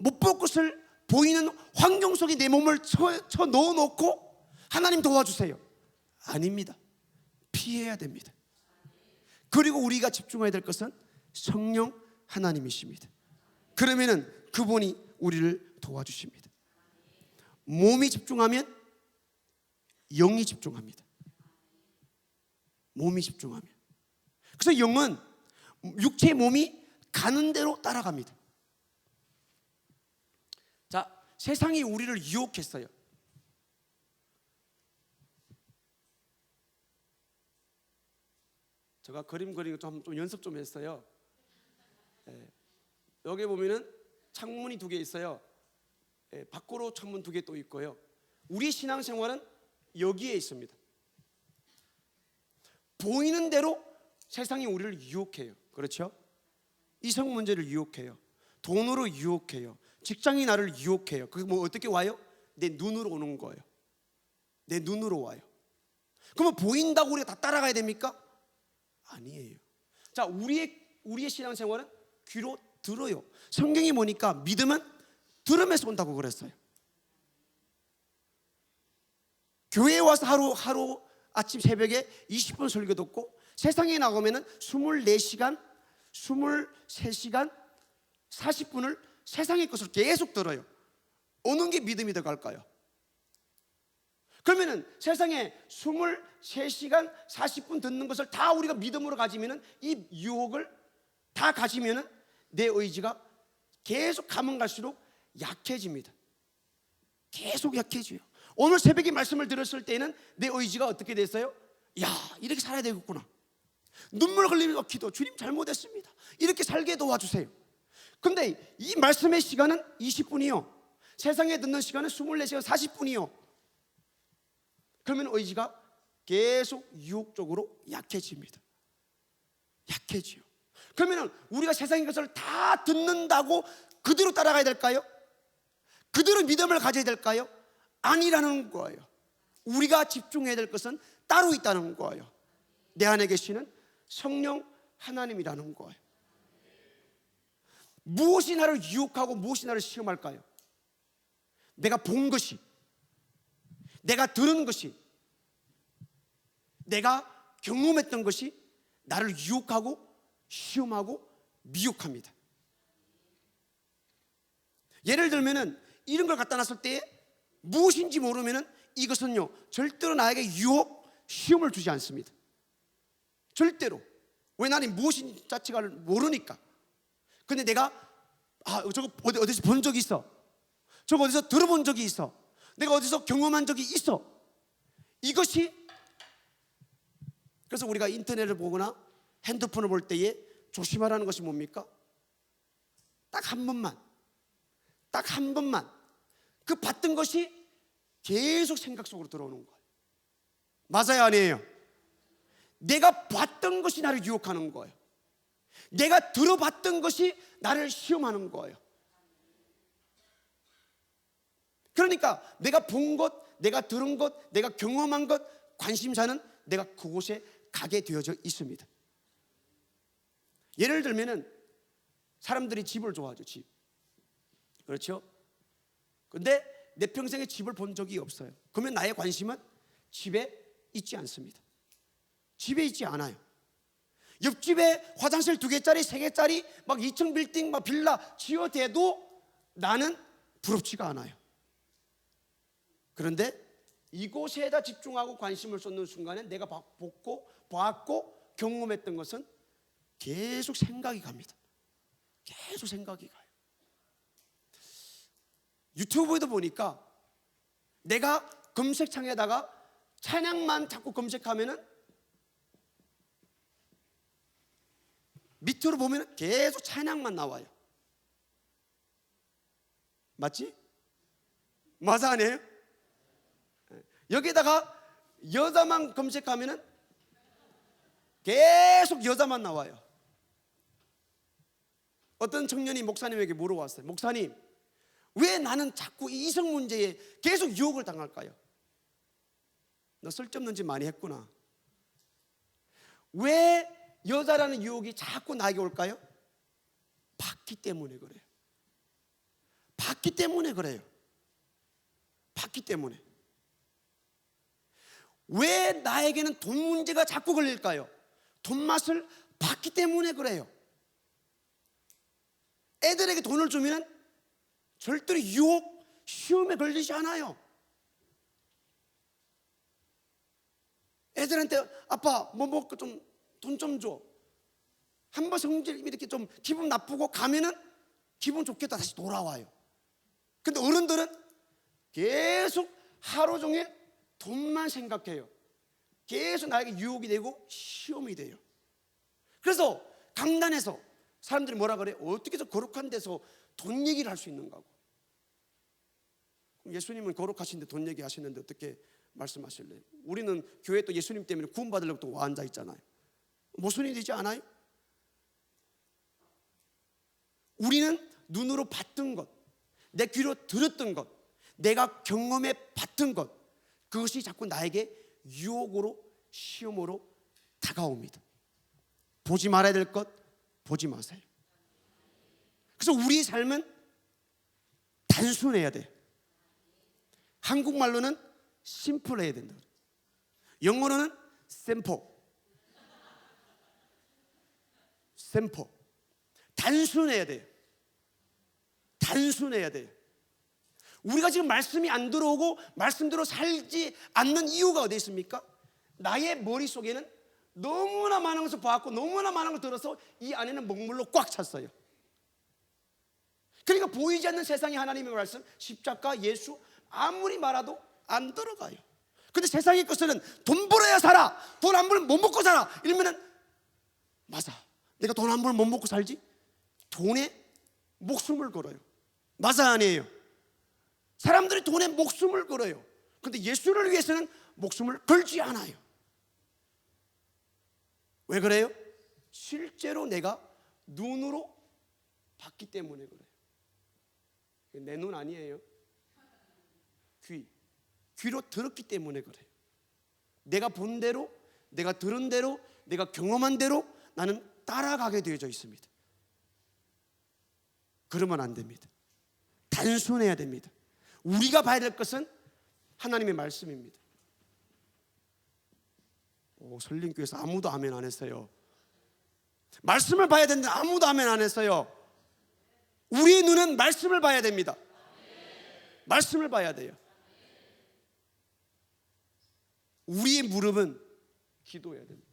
못 볼 것을 보이는 환경 속에 내 몸을 쳐 넣어놓고 하나님 도와주세요. 아닙니다. 피해야 됩니다. 그리고 우리가 집중해야 될 것은 성령 하나님이십니다. 그러면은 그분이 우리를 도와주십니다. 몸이 집중하면 영이 집중합니다. 몸이 집중하면. 그래서 영은 육체의 몸이 가는 대로 따라갑니다. 자, 세상이 우리를 유혹했어요. 제가 그림 그리는 거 좀 연습 좀 했어요. 여기 보면은 창문이 2개 있어요. 밖으로 창문 2개 또 있고요. 우리 신앙생활은 여기에 있습니다. 보이는 대로 세상이 우리를 유혹해요. 그렇죠? 이성 문제를 유혹해요. 돈으로 유혹해요. 직장이 나를 유혹해요. 그게 뭐 어떻게 와요? 내 눈으로 오는 거예요. 내 눈으로 와요. 그러면 보인다고 우리가 다 따라가야 됩니까? 아니에요. 자, 우리의 신앙생활은 귀로 들어요. 성경이 뭐니까 믿음은 들음에서 온다고 그랬어요. 교회에 와서 하루 아침 새벽에 20분 설교 듣고 세상에 나가면은 24시간, 23시간, 40분을 세상의 것을 계속 들어요. 어느 게 믿음이 들어갈까요? 그러면은 세상에 23시간 40분 듣는 것을 다 우리가 믿음으로 가지면은 이 유혹을 다 가지면은 내 의지가 계속 가면 갈수록 약해집니다. 계속 약해져요. 오늘 새벽에 말씀을 들었을 때는 내 의지가 어떻게 됐어요? 야, 이렇게 살아야 되겠구나. 눈물 흘리면서 기도, 주님 잘못했습니다. 이렇게 살게 도와주세요. 근데 이 말씀의 시간은 20분이요. 세상에 듣는 시간은 24시간 40분이요. 그러면 의지가 계속 유혹적으로 약해집니다. 약해지요. 그러면 우리가 세상의 것을 다 듣는다고 그대로 따라가야 될까요? 그대로 믿음을 가져야 될까요? 아니라는 거예요. 우리가 집중해야 될 것은 따로 있다는 거예요. 내 안에 계시는 성령 하나님이라는 거예요. 무엇이 나를 유혹하고 무엇이 나를 시험할까요? 내가 본 것이, 내가 들은 것이, 내가 경험했던 것이 나를 유혹하고 시험하고 미혹합니다. 예를 들면은 이런 걸 갖다 놨을 때 무엇인지 모르면은 이것은요 절대로 나에게 유혹, 시험을 주지 않습니다. 절대로. 왜? 나는 무엇인지 자체가 모르니까. 근데 내가 저거 어디서 본 적이 있어. 저거 어디서 들어본 적이 있어. 내가 어디서 경험한 적이 있어. 이것이, 그래서 우리가 인터넷을 보거나 핸드폰을 볼 때에 조심하라는 것이 뭡니까? 딱 한 번만 그 봤던 것이 계속 생각 속으로 들어오는 거예요. 맞아요, 아니에요? 내가 봤던 것이 나를 유혹하는 거예요. 내가 들어봤던 것이 나를 시험하는 거예요. 그러니까 내가 본 것, 내가 들은 것, 내가 경험한 것, 관심사는 내가 그곳에 가게 되어져 있습니다. 예를 들면은 사람들이 집을 좋아하죠. 집. 그렇죠? 근데 내 평생에 집을 본 적이 없어요. 그러면 나의 관심은 집에 있지 않습니다. 집에 있지 않아요. 옆집에 화장실 2개짜리, 3개짜리 막 2층 빌딩, 막 빌라 지어대도 나는 부럽지가 않아요. 그런데 이곳에다 집중하고 관심을 쏟는 순간에 내가 봤고 경험했던 것은 계속 생각이 갑니다. 계속 생각이 가요. 유튜브에도 보니까 내가 검색창에다가 찬양만 자꾸 검색하면은 밑으로 보면 계속 찬양만 나와요. 맞지? 맞아, 아니에요? 여기다가 여자만 검색하면은 계속 여자만 나와요. 어떤 청년이 목사님에게 물어봤어요. 목사님, 왜 나는 자꾸 이성 문제에 계속 유혹을 당할까요? 너 쓸데없는 짓 많이 했구나. 왜 여자라는 유혹이 자꾸 나에게 올까요? 봤기 때문에 그래요. 봤기 때문에 그래요. 봤기 때문에. 왜 나에게는 돈 문제가 자꾸 걸릴까요? 돈 맛을 봤기 때문에 그래요. 애들에게 돈을 주면 절대로 유혹, 시험에 걸리지 않아요. 애들한테 아빠 뭐 먹고 좀 돈 좀 줘. 한번 성질 이렇게 좀 기분 나쁘고 가면은 기분 좋겠다 다시 돌아와요. 근데 어른들은 계속 하루 종일 돈만 생각해요. 계속 나에게 유혹이 되고 시험이 돼요. 그래서 강단에서 사람들이 뭐라 그래? 어떻게 저 거룩한 데서 돈 얘기를 할 수 있는가? 예수님은 거룩하신데 돈 얘기하시는데 어떻게 말씀하실래요? 우리는 교회 또 예수님 때문에 구원받으려고 또 와 앉아 있잖아요. 모순이 되지 않아요? 우리는 눈으로 봤던 것, 내 귀로 들었던 것, 내가 경험해 봤던 것, 그것이 자꾸 나에게 유혹으로, 시험으로 다가옵니다. 보지 말아야 될 것 보지 마세요. 그래서 우리 삶은 단순해야 돼요. 한국말로는 심플해야 된다. 영어로는 샘포. 단순해야 돼요. 단순해야 돼요. 우리가 지금 말씀이 안 들어오고 말씀대로 살지 않는 이유가 어디 있습니까? 나의 머릿속에는 너무나 많은 것을 봤고 너무나 많은 것을 들어서 이 안에는 먹물로 꽉 찼어요. 그러니까 보이지 않는 세상의 하나님의 말씀, 십자가, 예수 아무리 말아도 안 들어가요. 근데 세상의 것은 돈 벌어야 살아, 돈 안 벌면 못 먹고 살아 이러면은 맞아, 내가 돈 안 벌면 못 먹고 살지? 돈에 목숨을 걸어요. 맞아 아니에요? 사람들이 돈에 목숨을 걸어요. 근데 예수를 위해서는 목숨을 걸지 않아요. 왜 그래요? 실제로 내가 눈으로 봤기 때문에 그래요. 내 눈 아니에요. 귀로 들었기 때문에 그래요. 내가 본 대로, 내가 들은 대로, 내가 경험한 대로 나는 따라가게 되어져 있습니다. 그러면 안 됩니다. 단순해야 됩니다. 우리가 봐야 될 것은 하나님의 말씀입니다. 설림교회에서 아무도 아멘 안 했어요. 말씀을 봐야 되는데 아무도 아멘 안 했어요. 우리의 눈은 말씀을 봐야 됩니다. 말씀을 봐야 돼요. 우리의 무릎은 기도해야 됩니다.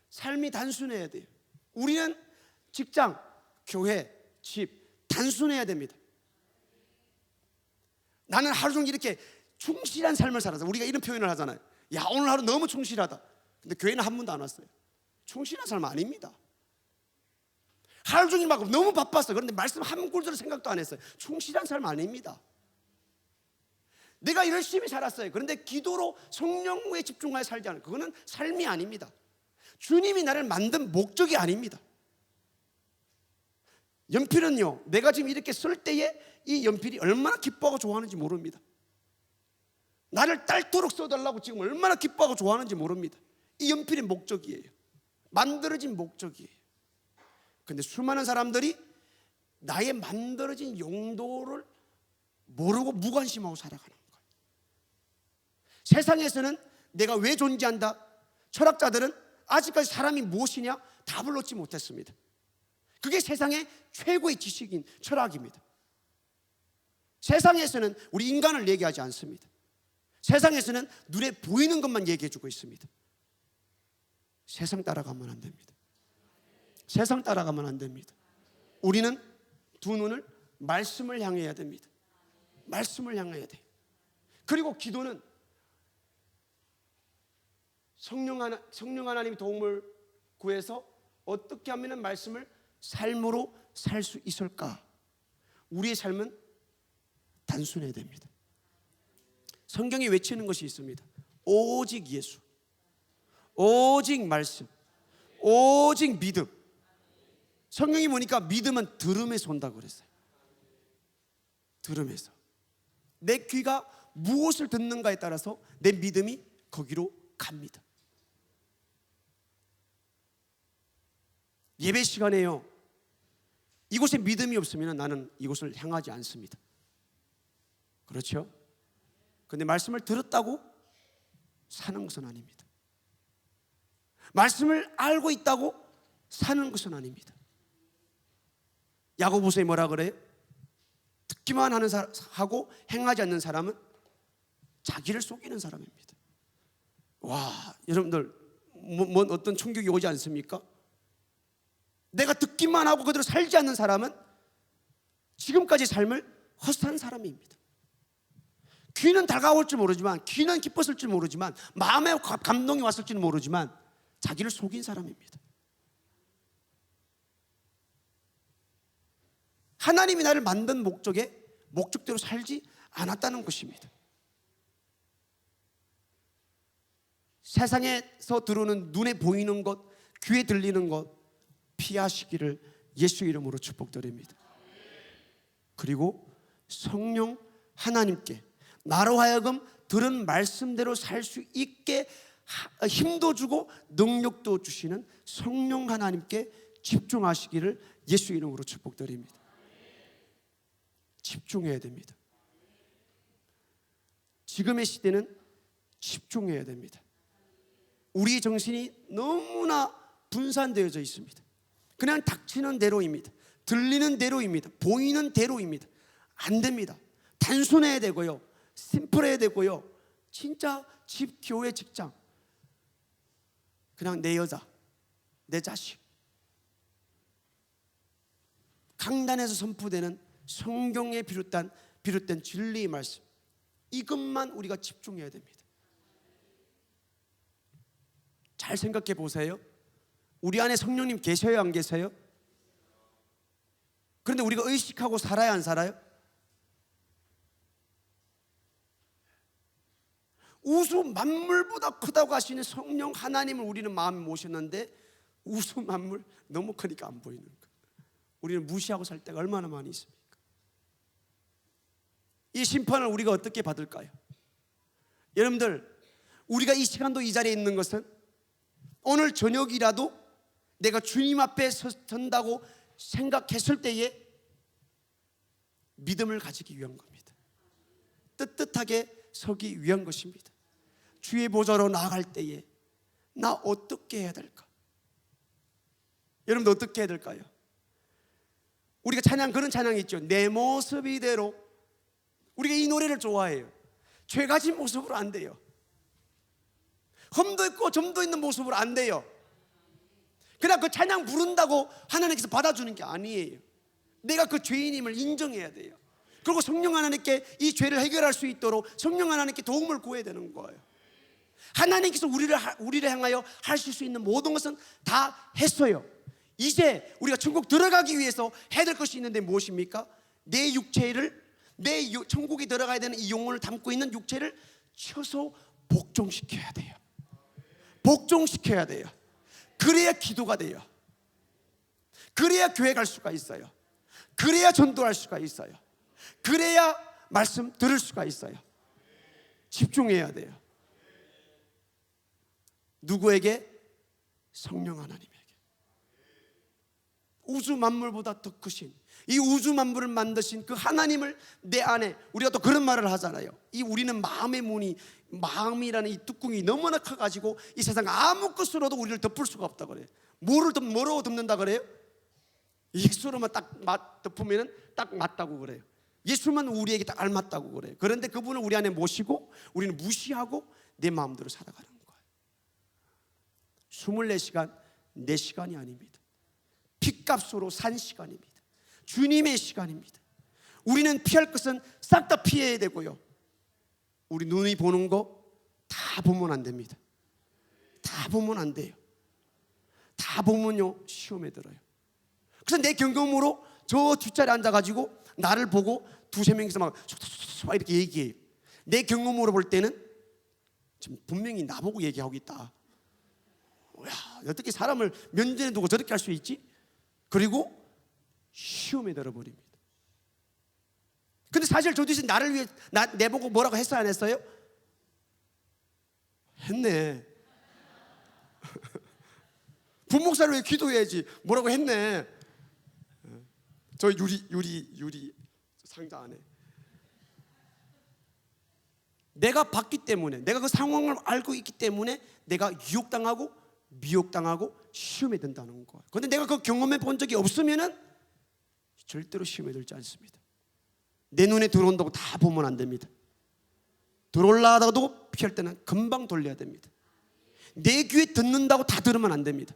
삶이 단순해야 돼요. 우리는 직장, 교회, 집 단순해야 됩니다. 나는 하루 종일 이렇게 충실한 삶을 살아서 우리가 이런 표현을 하잖아요. 야, 오늘 하루 너무 충실하다. 근데 교회는 한 번도 안 왔어요. 충실한 삶 아닙니다. 하루 종일 막 너무 바빴어요. 그런데 말씀 한 구절 생각도 안 했어요. 충실한 삶 아닙니다. 내가 열심히 살았어요. 그런데 기도로 성령에 집중하여 살지 않아요. 그거는 삶이 아닙니다. 주님이 나를 만든 목적이 아닙니다. 연필은요, 내가 지금 이렇게 쓸 때에 이 연필이 얼마나 기뻐하고 좋아하는지 모릅니다. 나를 딸도록 써달라고 지금 얼마나 기뻐하고 좋아하는지 모릅니다. 이 연필의 목적이에요. 만들어진 목적이에요. 근데 수많은 사람들이 나의 만들어진 용도를 모르고 무관심하고 살아가는 거예요. 세상에서는 내가 왜 존재한다? 철학자들은 아직까지 사람이 무엇이냐? 답을 얻지 못했습니다. 그게 세상의 최고의 지식인 철학입니다. 세상에서는 우리 인간을 얘기하지 않습니다. 세상에서는 눈에 보이는 것만 얘기해주고 있습니다. 세상 따라가면 안 됩니다. 세상 따라가면 안 됩니다. 우리는 두 눈을 말씀을 향해야 됩니다. 말씀을 향해야 돼요. 그리고 기도는 성령 하나님의 도움을 구해서 어떻게 하면 말씀을 삶으로 살 수 있을까? 우리의 삶은 단순해야 됩니다. 성경이 외치는 것이 있습니다. 오직 예수, 오직 말씀, 오직 믿음. 성경이 보니까 믿음은 들음에서 온다고 그랬어요. 들음에서. 내 귀가 무엇을 듣는가에 따라서 내 믿음이 거기로 갑니다. 예배 시간에요, 이곳에 믿음이 없으면 나는 이곳을 향하지 않습니다. 그렇죠? 그런데 말씀을 들었다고 사는 것은 아닙니다. 말씀을 알고 있다고 사는 것은 아닙니다. 야고보서에 뭐라 그래요? 듣기만 하고 행하지 않는 사람은 자기를 속이는 사람입니다. 와, 여러분들 어떤 충격이 오지 않습니까? 내가 듣기만 하고 그대로 살지 않는 사람은 지금까지 삶을 헛산 사람입니다. 귀는 다가올 줄 모르지만, 귀는 기뻤을 줄 모르지만, 마음에 감동이 왔을지는 모르지만 자기를 속인 사람입니다. 하나님이 나를 만든 목적대로 살지 않았다는 것입니다. 세상에서 들어오는 눈에 보이는 것, 귀에 들리는 것 피하시기를 예수 이름으로 축복드립니다. 그리고 성령 하나님께 나로 하여금 들은 말씀대로 살 수 있게 힘도 주고 능력도 주시는 성령 하나님께 집중하시기를 예수 이름으로 축복드립니다. 집중해야 됩니다. 지금의 시대는 집중해야 됩니다. 우리의 정신이 너무나 분산되어져 있습니다. 그냥 닥치는 대로입니다. 들리는 대로입니다. 보이는 대로입니다. 안 됩니다. 단순해야 되고요, 심플해야 되고요, 진짜 집, 교회, 직장, 그냥 내 여자, 내 자식, 강단에서 선포되는 성경에 비롯된 진리의 말씀, 이것만 우리가 집중해야 됩니다. 잘 생각해 보세요. 우리 안에 성령님 계셔요, 안 계세요? 그런데 우리가 의식하고 살아야, 안 살아요? 우주 만물보다 크다고 하시는 성령 하나님을 우리는 마음에 모셨는데 우주 만물 너무 크니까 안 보이는 거예요. 우리는 무시하고 살 때가 얼마나 많이 있습니까? 이 심판을 우리가 어떻게 받을까요? 여러분들, 우리가 이 시간도 이 자리에 있는 것은 오늘 저녁이라도 내가 주님 앞에 선다고 생각했을 때에 믿음을 가지기 위한 겁니다. 떳떳하게 서기 위한 것입니다. 주의 보좌로 나아갈 때에 나 어떻게 해야 될까? 여러분들 어떻게 해야 될까요? 우리가 그런 찬양이 있죠. 내 모습 이대로. 우리가 이 노래를 좋아해요. 죄 가진 모습으로 안 돼요. 흠도 있고 점도 있는 모습으로 안 돼요. 그냥 그 찬양 부른다고 하나님께서 받아주는 게 아니에요. 내가 그 죄인임을 인정해야 돼요. 그리고 성령 하나님께 이 죄를 해결할 수 있도록 성령 하나님께 도움을 구해야 되는 거예요. 하나님께서 우리를 향하여 하실 수 있는 모든 것은 다 했어요. 이제 우리가 천국 들어가기 위해서 해야 될 것이 있는데 무엇입니까? 내 육체를, 천국에 들어가야 되는 이 영혼을 담고 있는 육체를 쳐서 복종시켜야 돼요. 복종시켜야 돼요. 그래야 기도가 돼요. 그래야 교회 갈 수가 있어요. 그래야 전도할 수가 있어요. 그래야 말씀 들을 수가 있어요. 집중해야 돼요. 누구에게? 성령 하나님에게. 우주 만물보다 더 크신, 이 우주 만물을 만드신 그 하나님을 내 안에, 우리가 또 그런 말을 하잖아요. 우리는 마음의 문이, 마음이라는 이 뚜껑이 너무나 커가지고 이 세상 아무 것으로도 우리를 덮을 수가 없다 그래요. 뭐로 덮는다 그래요? 예수로만 딱 덮으면 딱 맞다고 그래요. 예수만 우리에게 딱 알맞다고 그래요. 그런데 그분을 우리 안에 모시고 우리는 무시하고 내 마음대로 살아가는 거예요. 24시간 내 시간이 아닙니다. 핏값으로 산 시간입니다. 주님의 시간입니다. 우리는 피할 것은 싹 다 피해야 되고요, 우리 눈이 보는 거 다 보면 안 됩니다. 다 보면 안 돼요. 다 보면요 시험에 들어요. 그래서 내 경험으로 저 뒷자리에 앉아가지고 나를 보고 두세 명이서 막 이렇게 얘기해요. 내 경험으로 볼 때는 지금 분명히 나보고 얘기하고 있다. 야, 어떻게 사람을 면전에 두고 저렇게 할 수 있지? 그리고 시험에 들어버립니다. 근데 사실 저 뒤에서 나를 위해 내보고 뭐라고 했어요, 안 했어요? 했네. 분목사를 위해 기도해야지 뭐라고 했네. 저 유리 상자 안에 내가 봤기 때문에, 내가 그 상황을 알고 있기 때문에 내가 유혹당하고 미혹당하고 시험에 든다는 거예요. 그런데 내가 그 경험해 본 적이 없으면은 절대로 시험에 들지 않습니다. 내 눈에 들어온다고 다 보면 안 됩니다. 들어올라 하다가도 피할 때는 금방 돌려야 됩니다. 내 귀에 듣는다고 다 들으면 안 됩니다.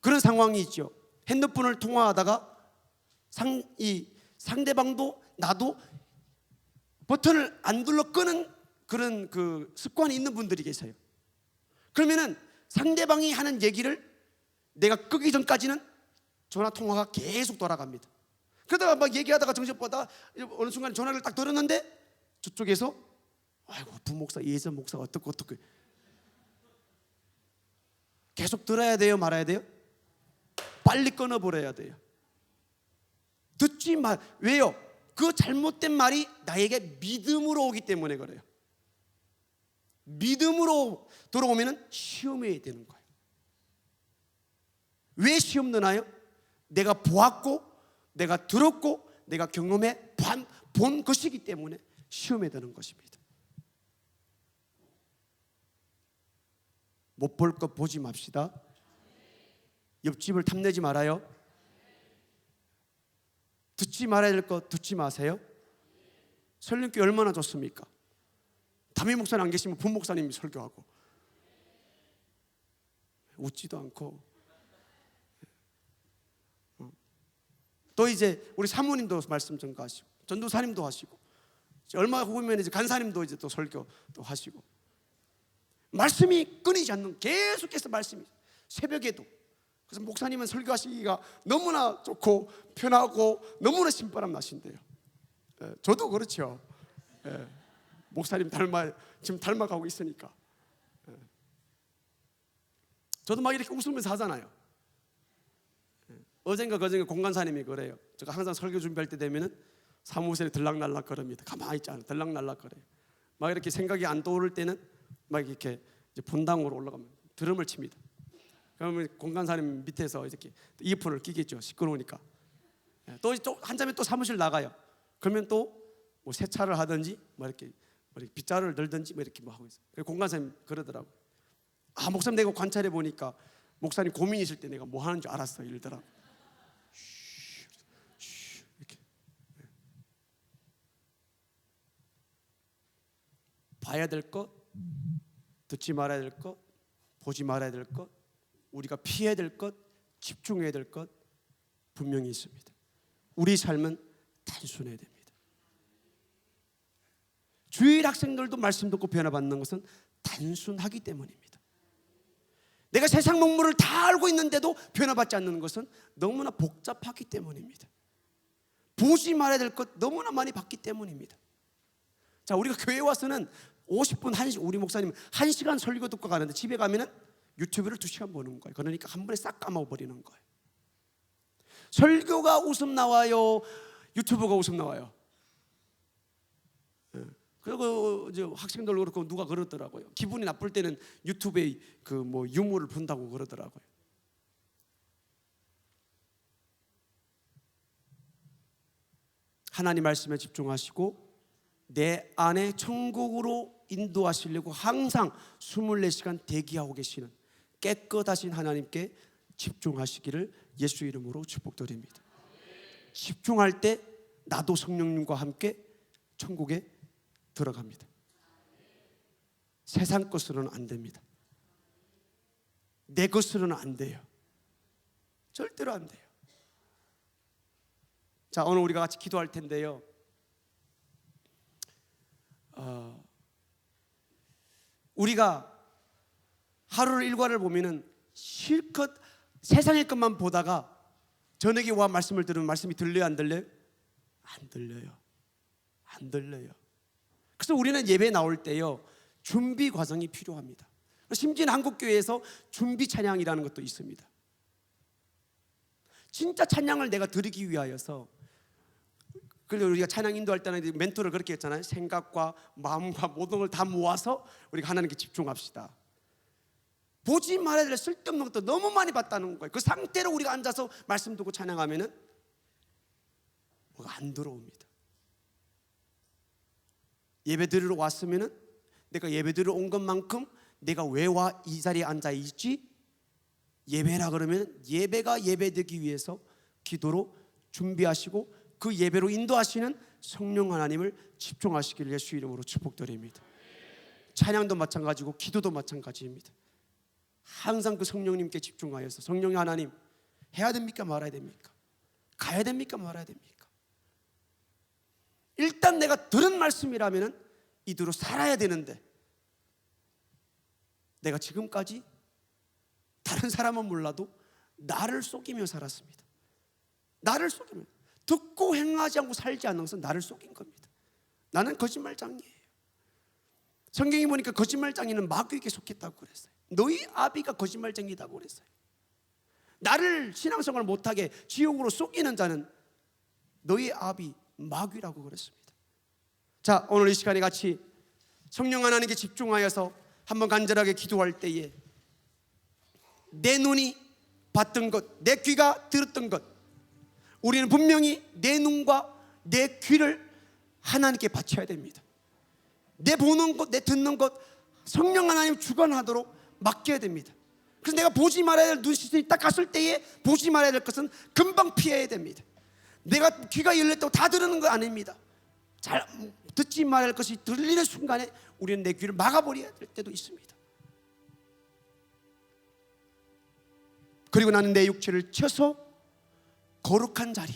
그런 상황이 있죠. 핸드폰을 통화하다가 상대방도 나도 버튼을 안 눌러 끄는 그런 그 습관이 있는 분들이 계세요. 그러면은 상대방이 하는 얘기를 내가 끄기 전까지는 전화 통화가 계속 돌아갑니다. 그러다가 막 얘기하다가 정신보다 어느 순간 전화를 딱 들었는데 저쪽에서 아이고 부목사 예전 목사가 어떻게 계속 들어야 돼요, 말아야 돼요? 빨리 끊어버려야 돼요. 듣지 마. 왜요? 그 잘못된 말이 나에게 믿음으로 오기 때문에 그래요. 믿음으로 들어오면 시험해야 되는 거예요. 왜 시험 드나요? 내가 보았고 내가 들었고 내가 경험해 본 것이기 때문에 시험에 드는 것입니다. 못 볼 것 보지 맙시다. 옆집을 탐내지 말아요. 듣지 말아야 될 것 듣지 마세요. 설림교회 얼마나 좋습니까? 담임 목사님 안 계시면 부목사님이 설교하고 웃지도 않고 또 이제 우리 사모님도 말씀 전가하시고 전도사님도 하시고 얼마 후면 이제 간사님도 이제 또 설교도 하시고 말씀이 끊이지 않는 계속해서 말씀이 새벽에도 그래서 목사님은 설교하시기가 너무나 좋고 편하고 너무나 신바람 나신대요. 저도 그렇죠. 목사님 지금 닮아가고 있으니까 저도 막 이렇게 웃으면서 하잖아요. 어젠가 그젠가 공간사님이 그래요. 제가 항상 설교 준비할 때 되면은 사무실에 들락날락 거립니다. 가만히 있지 않아요. 들락날락 거려요. 막 이렇게 생각이 안 떠오를 때는 막 이렇게 이제 본당으로 올라가면 드럼을 칩니다. 그러면 공간사님 밑에서 이렇게 이어폰을 끼겠죠. 시끄러우니까. 또 한참에 또 사무실 나가요. 그러면 또 뭐 세차를 하든지 뭐 이렇게 빗자루를 들든지 뭐 이렇게 뭐 하고 있어요. 공간사님 그러더라고. 아 목사님 내가 관찰해 보니까 목사님 고민 있을 때 내가 뭐 하는 줄 알았어 이러더라고. 이렇게 봐야 될 것, 듣지 말아야 될 것, 보지 말아야 될 것, 우리가 피해야 될 것, 집중해야 될 것 분명히 있습니다. 우리 삶은 단순해야 됩니다. 주일 학생들도 말씀 듣고 변화받는 것은 단순하기 때문입니다. 내가 세상 농물을 다 알고 있는데도 변화받지 않는 것은 너무나 복잡하기 때문입니다. 보지 말아야 될 것 너무나 많이 봤기 때문입니다. 자, 우리가 교회 와서는 50분, 우리 목사님 1시간 설교 듣고 가는데 집에 가면은 유튜브를 2시간 보는 거예요. 그러니까 한 번에 싹 까먹어버리는 거예요. 설교가 웃음 나와요? 유튜브가 웃음 나와요? 그리고 이제 학생들도 그렇고 누가 그러더라고요. 기분이 나쁠 때는 유튜브에 그 뭐 유머를 본다고 그러더라고요. 하나님 말씀에 집중하시고 내 안에 천국으로 인도하시려고 항상 24시간 대기하고 계시는 깨끗하신 하나님께 집중하시기를 예수 이름으로 축복드립니다. 집중할 때 나도 성령님과 함께 천국에 들어갑니다. 세상 것으로는 안 됩니다. 내 것으로는 안 돼요. 절대로 안 돼요. 자, 오늘 우리가 같이 기도할 텐데요. 우리가 하루를 일과를 보면은 실컷 세상의 것만 보다가 저녁에 와 말씀을 들으면 말씀이 들려요, 안 들려요? 안 들려요. 안 들려요. 그래서 우리는 예배 나올 때요 준비 과정이 필요합니다. 심지어 한국교회에서 준비 찬양이라는 것도 있습니다. 진짜 찬양을 내가 드리기 위하여서, 그래서 우리가 찬양 인도할 때는 멘토를 그렇게 했잖아요. 생각과 마음과 모든 걸 다 모아서 우리가 하나님께 집중합시다. 보지 말아야 될 쓸데없는 것도 너무 많이 봤다는 거예요. 그 상태로 우리가 앉아서 말씀 듣고 찬양하면은 뭐가 안 들어옵니다. 예배 드리러 왔으면은 내가 예배 드리러 온 것만큼 내가 왜 와 이 자리에 앉아 있지? 예배라 그러면 예배가 예배되기 위해서 기도로 준비하시고 그 예배로 인도하시는 성령 하나님을 집중하시기를 예수 이름으로 축복드립니다. 찬양도 마찬가지고 기도도 마찬가지입니다. 항상 그 성령님께 집중하여서 성령 하나님 해야 됩니까 말아야 됩니까? 가야 됩니까 말아야 됩니까? 일단 내가 들은 말씀이라면 이대로 살아야 되는데 내가 지금까지 다른 사람은 몰라도 나를 속이며 살았습니다. 나를 속이며 듣고 행하지 않고 살지 않는 것은 나를 속인 겁니다. 나는 거짓말장이에요. 성경이 보니까 거짓말장이는 마귀에게 속했다고 그랬어요. 너희 아비가 거짓말쟁이다고 그랬어요. 나를 신앙생활을 못하게 지옥으로 속이는 자는 너희 아비 마귀라고 그랬습니다. 자, 오늘 이 시간에 같이 성령 하나님께 집중하여서 한번 간절하게 기도할 때에 내 눈이 봤던 것, 내 귀가 들었던 것, 우리는 분명히 내 눈과 내 귀를 하나님께 바쳐야 됩니다. 내 보는 것, 내 듣는 것 성령 하나님 주관하도록 맡겨야 됩니다. 그래서 내가 보지 말아야 될 눈시선이 딱 갔을 때에 보지 말아야 될 것은 금방 피해야 됩니다. 내가 귀가 열렸다고 다 들으는 거 아닙니다. 잘 듣지 말아야 할 것이 들리는 순간에 우리는 내 귀를 막아버려야 될 때도 있습니다. 그리고 나는 내 육체를 쳐서 거룩한 자리,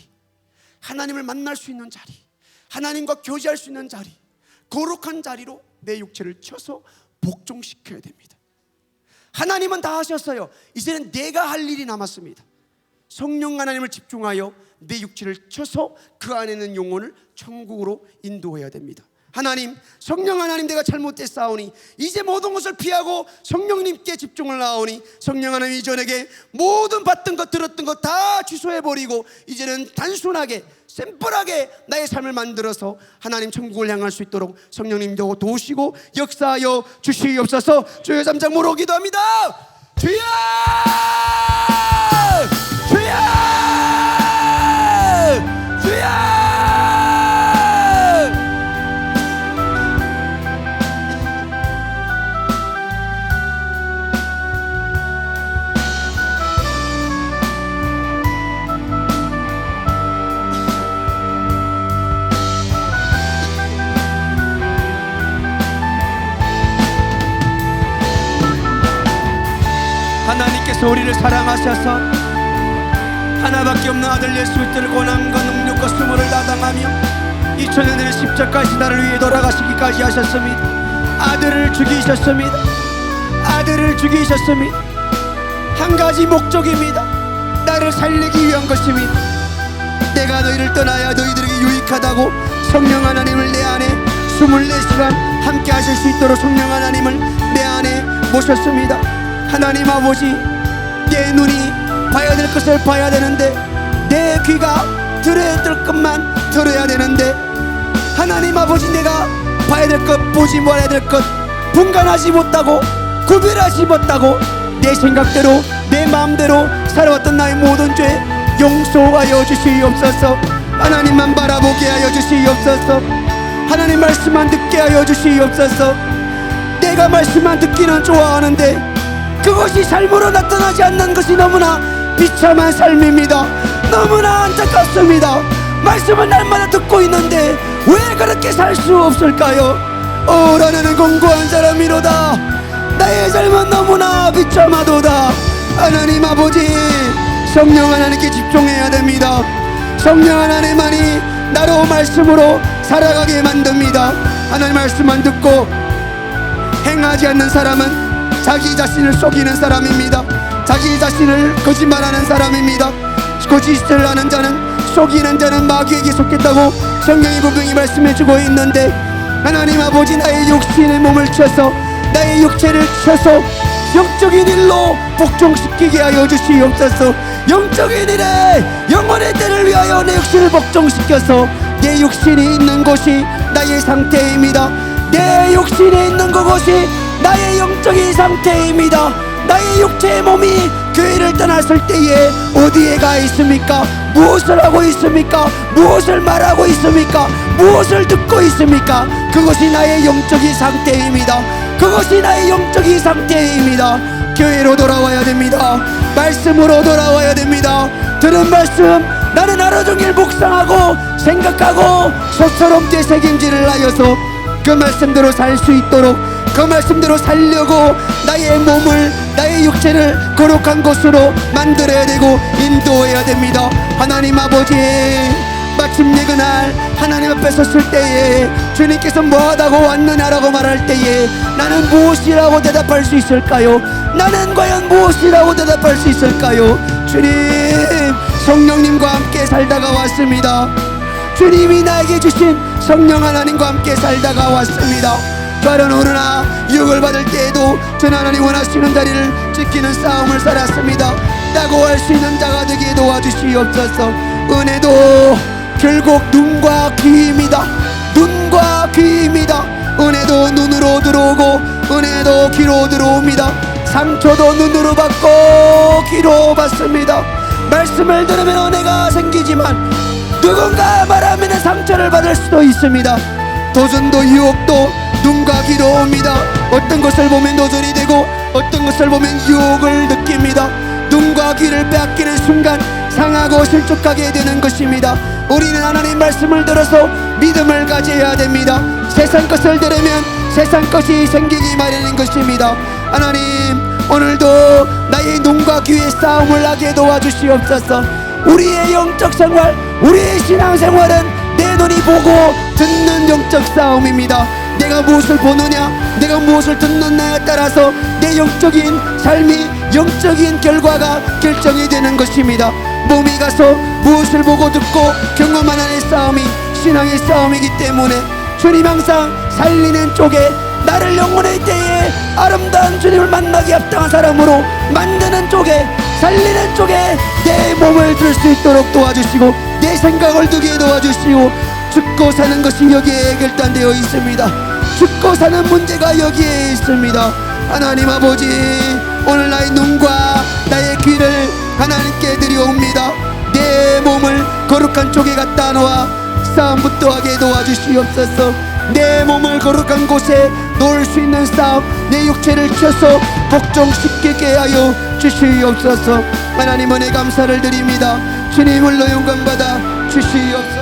하나님을 만날 수 있는 자리, 하나님과 교제할 수 있는 자리, 거룩한 자리로 내 육체를 쳐서 복종시켜야 됩니다. 하나님은 다 하셨어요. 이제는 내가 할 일이 남았습니다. 성령 하나님을 집중하여 내 육체를 쳐서 그 안에 있는 영혼을 천국으로 인도해야 됩니다. 하나님, 성령 하나님, 내가 잘못됐사오니 이제 모든 것을 피하고 성령님께 집중을 하오니 성령 하나님 이전에게 모든 봤던 것 들었던 것 다 취소해버리고 이제는 단순하게 샘플하게 나의 삶을 만들어서 하나님 천국을 향할 수 있도록 성령님도 도우시고 역사하여 주시옵소서. 주여 잠잠으로 기도합니다. 주여! 주여! 주여! 하나님께서 우리를 사랑하셔서 하나밖에 없는 아들 예수 그리스도를 고난과 능력과 수모를 나당하며 2000년의 십자가까지 나를 위해 돌아가시기까지 하셨습니다. 아들을 죽이셨습니다. 아들을 죽이셨습니다. 한 가지 목적입니다. 나를 살리기 위한 것입니다. 내가 너희를 떠나야 너희들에게 유익하다고 성령 하나님을 내 안에 24시간 함께 하실 수 있도록 성령 하나님을 내 안에 모셨습니다. 하나님 아버지, 내 눈이 봐야 될 것을 봐야 되는데 내 귀가 들어야 될 것만 들어야 되는데 하나님 아버지, 내가 봐야 될 것, 보지 말아야 될 것 분간하지 못하고 구별하지 못하고 내 생각대로 내 마음대로 살아왔던 나의 모든 죄 용서하여 주시옵소서. 하나님만 바라보게 하여 주시옵소서. 하나님 말씀만 듣게 하여 주시옵소서. 내가 말씀만 듣기는 좋아하는데 그것이 삶으로 나타나지 않는 것이 너무나 비참한 삶입니다. 너무나 안타깝습니다. 말씀을 날마다 듣고 있는데 왜 그렇게 살 수 없을까요? 오라 나는 공고한 사람이로다. 나의 삶은 너무나 비참하도다. 하나님 아버지, 성령 하나님께 집중해야 됩니다. 성령 하나님만이 나로 말씀으로 살아가게 만듭니다. 하나님 말씀만 듣고 행하지 않는 사람은 자기 자신을 속이는 사람입니다. 자기 자신을 거짓말하는 사람입니다. 거짓을 하는 자는, 속이는 자는 마귀에게 속했다고 성경이 분명히 말씀해주고 있는데 하나님 아버지, 나의 육신의 몸을 쳐서 나의 육체를 쳐서 영적인 일로 복종시키게 하여 주시옵소서. 영적인 일에 영원의 때를 위하여 내 육신을 복종시켜서 내 육신이 있는 곳이 나의 상태입니다. 내 육신에 있는 그곳이 나의 영적인 상태입니다. 나의 육체의 몸이 교회를 떠났을 때에 어디에 가 있습니까? 무엇을 하고 있습니까? 무엇을 말하고 있습니까? 무엇을 듣고 있습니까? 그것이 나의 영적인 상태입니다. 그것이 나의 영적인 상태입니다. 교회로 돌아와야 됩니다. 말씀으로 돌아와야 됩니다. 들은 말씀 나는 하루 종일 묵상하고 생각하고 소처럼 되새김질을 하여서 그 말씀대로 살 수 있도록, 그 말씀대로 살려고 나의 몸을, 나의 육체를 거룩한 곳으로 만들어야 되고 인도해야 됩니다. 하나님 아버지, 마침내 그날 하나님 앞에 섰을 때에 주님께서 뭐하다고 왔느냐라고 말할 때에 나는 무엇이라고 대답할 수 있을까요? 나는 과연 무엇이라고 대답할 수 있을까요? 주님, 성령님과 함께 살다가 왔습니다. 주님이 나에게 주신 성령 하나님과 함께 살다가 왔습니다. 저는 오르나 유혹을 받을 때에도 전 하나님 원하시는 자리를 지키는 싸움을 살았습니다. 라고 할 수 있는 자가 되게 도와주시옵소서. 은혜도 결국 눈과 귀입니다. 눈과 귀입니다. 은혜도 눈으로 들어오고 은혜도 귀로 들어옵니다. 상처도 눈으로 받고 귀로 받습니다. 말씀을 들으면 은혜가 생기지만 누군가 말하면 상처를 받을 수도 있습니다. 도전도 유혹도 눈과 귀로 옵니다. 어떤 것을 보면 도전이 되고 어떤 것을 보면 유혹을 느낍니다. 눈과 귀를 빼앗기는 순간 상하고 실족하게 되는 것입니다. 우리는 하나님 말씀을 들어서 믿음을 가져야 됩니다. 세상 것을 들으면 세상 것이 생기기 마련인 것입니다. 하나님, 오늘도 나의 눈과 귀의 싸움을 하게 도와주시옵소서. 우리의 영적 생활, 우리의 신앙생활은 내 눈이 보고 듣는 영적 싸움입니다. 내가 무엇을 보느냐, 내가 무엇을 듣느냐에 따라서 내 영적인 삶이, 영적인 결과가 결정이 되는 것입니다. 몸이 가서 무엇을 보고 듣고 경험하는 싸움이 신앙의 싸움이기 때문에 주님 항상 살리는 쪽에, 나를 영혼의 때에 아름다운 주님을 만나기 합당한 사람으로 만드는 쪽에, 살리는 쪽에 내 몸을 들 수 있도록 도와주시고 내 생각을 두게 도와주시고, 죽고 사는 것이 여기에 결단되어 있습니다. 죽고 사는 문제가 여기에 있습니다. 하나님 아버지, 오늘 나의 눈과 나의 귀를 하나님께 드려옵니다. 내 몸을 거룩한 쪽에 갖다 놓아 싸움부터 하게 도와주시옵소서. 내 몸을 거룩한 곳에 놓을 수 있는 싸움, 내 육체를 쳐서 복종시키게 하여 주시옵소서. 하나님 은혜 감사를 드립니다. 주님 홀로 영광받아 주시옵소서.